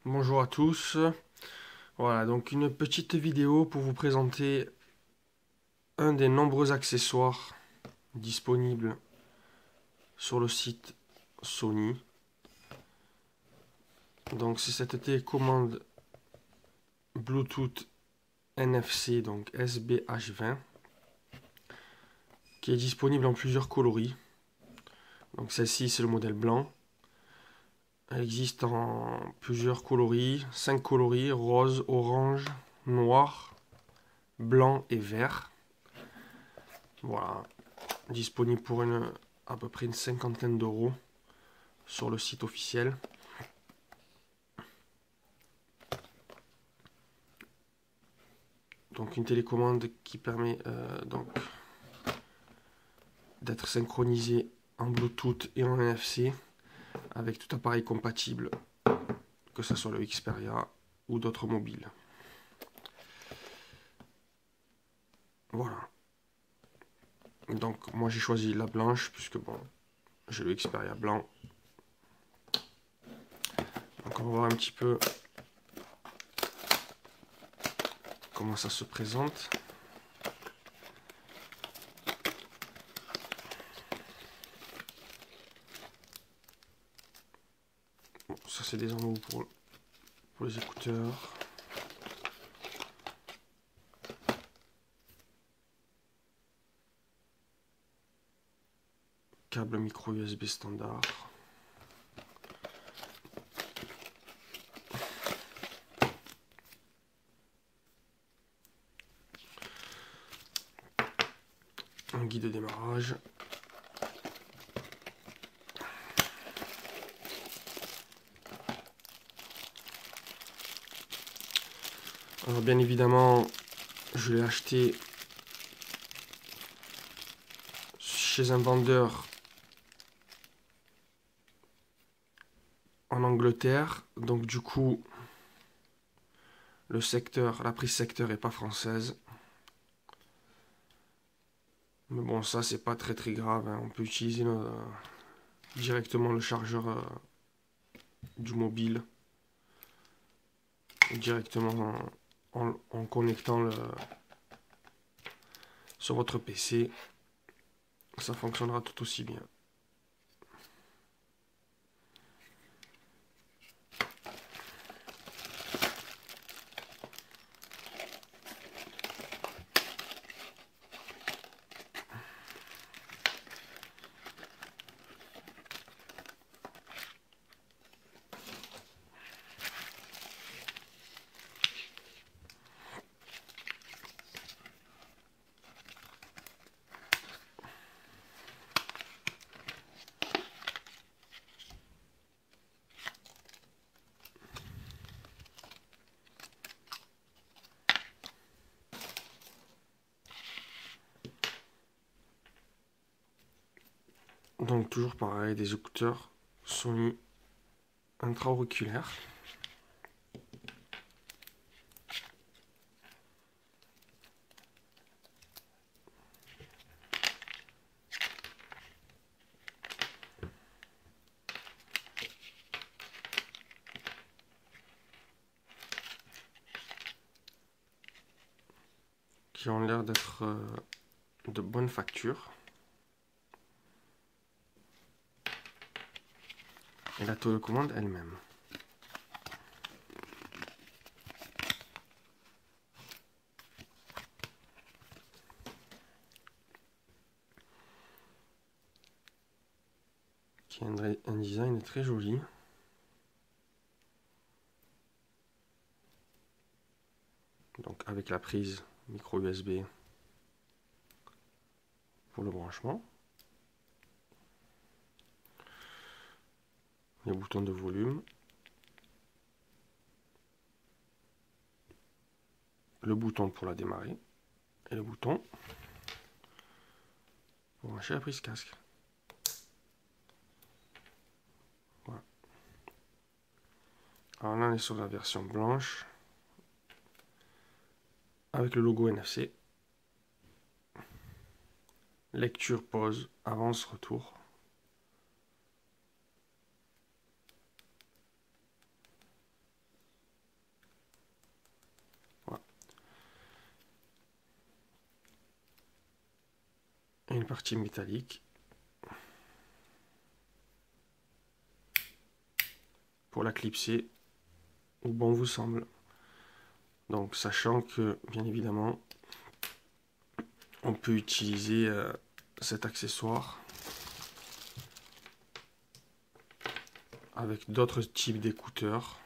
Bonjour à tous. Voilà, donc une petite vidéo pour vous présenter un des nombreux accessoires disponibles sur le site Sony. Donc c'est cette télécommande Bluetooth NFC, donc SBH20, qui est disponible en plusieurs coloris. Donc celle-ci c'est le modèle blanc. Elle existe en plusieurs coloris, 5 coloris, rose, orange, noir, blanc et vert. Voilà, disponible pour à peu près une cinquantaine d'euros sur le site officiel. Donc une télécommande qui permet donc d'être synchronisée en Bluetooth et en NFC avec tout appareil compatible, que ce soit le Xperia ou d'autres mobiles. Voilà. Donc moi j'ai choisi la blanche puisque bon, j'ai le Xperia blanc. Donc on va voir un petit peu comment ça se présente. Bon, ça c'est des embouts pour les écouteurs. Câble micro USB standard. Un guide de démarrage. Alors bien évidemment, je l'ai acheté chez un vendeur en Angleterre, donc du coup la prise secteur est pas française. Mais bon, ça c'est pas très grave, hein. On peut utiliser directement le chargeur du mobile directement en connectant sur votre PC. Ça fonctionnera tout aussi bien. Donc toujours pareil, des écouteurs Sony intra-auriculaires. Qui ont l'air d'être de bonne facture. Et la télécommande elle-même. Qui a un design très joli. Donc avec la prise micro USB pour le branchement. Les boutons de volume. Le bouton pour la démarrer. Et le bouton pour brancher la prise casque. Voilà. Alors là on est sur la version blanche. Avec le logo NFC. Lecture, pause, avance, retour. et une partie métallique pour la clipser où bon vous semble. Donc sachant que bien évidemment on peut utiliser cet accessoire avec d'autres types d'écouteurs,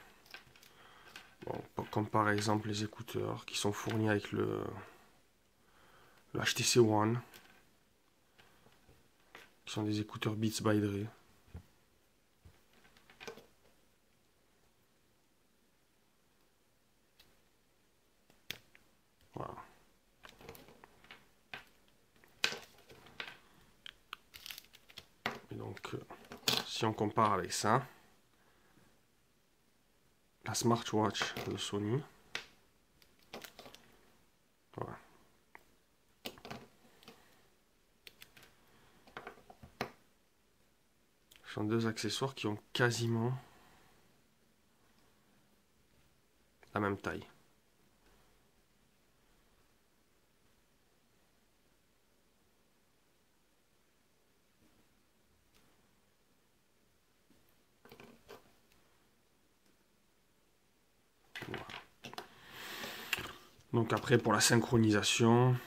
bon, comme par exemple les écouteurs qui sont fournis avec le HTC One, qui sont des écouteurs Beats by Dre. Voilà. Et donc, si on compare avec ça, la smartwatch de Sony, voilà. Ce sont deux accessoires qui ont quasiment la même taille. Voilà. Donc après pour la synchronisation,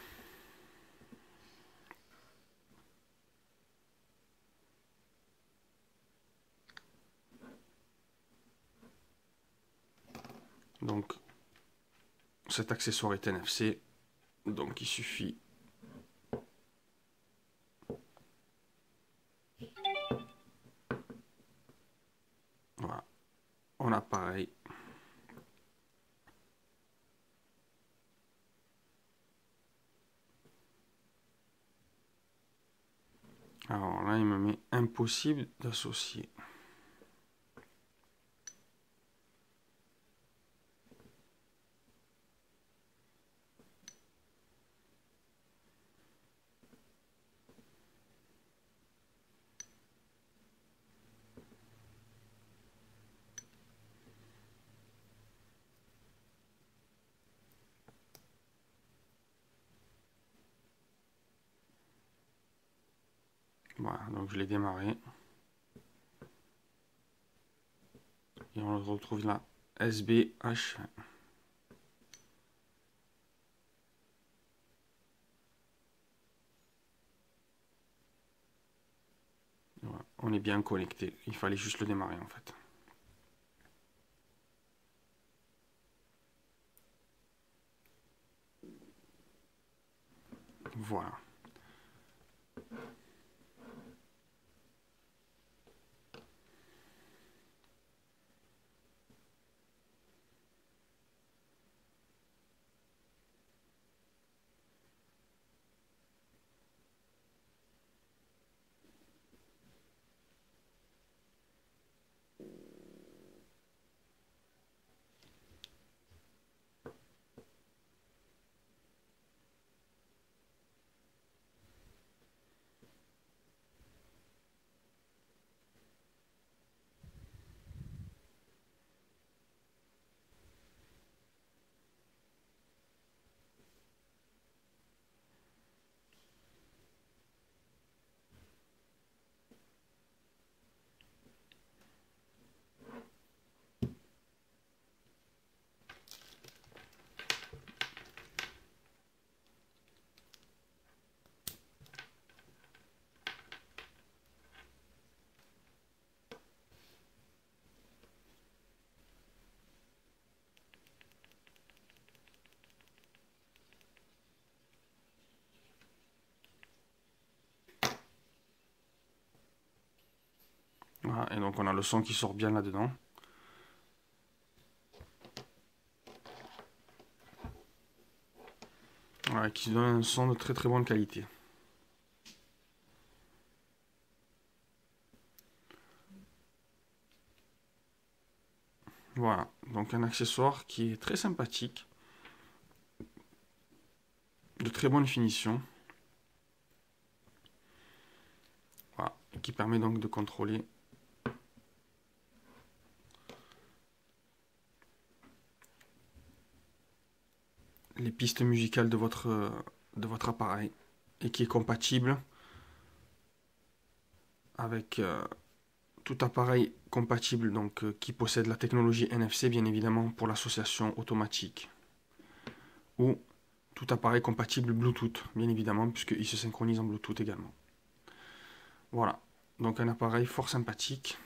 donc cet accessoire est NFC, donc il suffit voilà, on a pareil. Alors là il me met impossible d'associer. Voilà, donc je l'ai démarré. Et on retrouve là SBH. Voilà, on est bien connecté. Il fallait juste le démarrer en fait. Voilà. Voilà, et donc on a le son qui sort bien là-dedans. Voilà, qui donne un son de très très bonne qualité. Voilà, donc un accessoire qui est très sympathique, de très bonne finition. Voilà, qui permet donc de contrôler les pistes musicales de votre appareil. et qui est compatible avec tout appareil compatible, donc qui possède la technologie NFC, bien évidemment, pour l'association automatique. Ou tout appareil compatible Bluetooth, bien évidemment, puisqu'il se synchronise en Bluetooth également. Voilà, donc un appareil fort sympathique.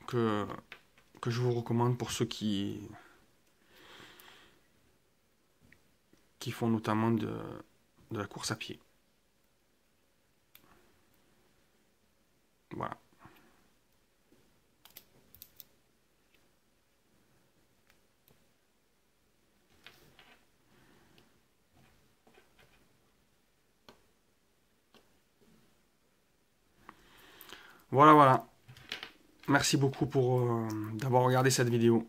Que je vous recommande pour ceux qui font notamment de la course à pied. Voilà. Voilà, voilà. Merci beaucoup pour d'avoir regardé cette vidéo.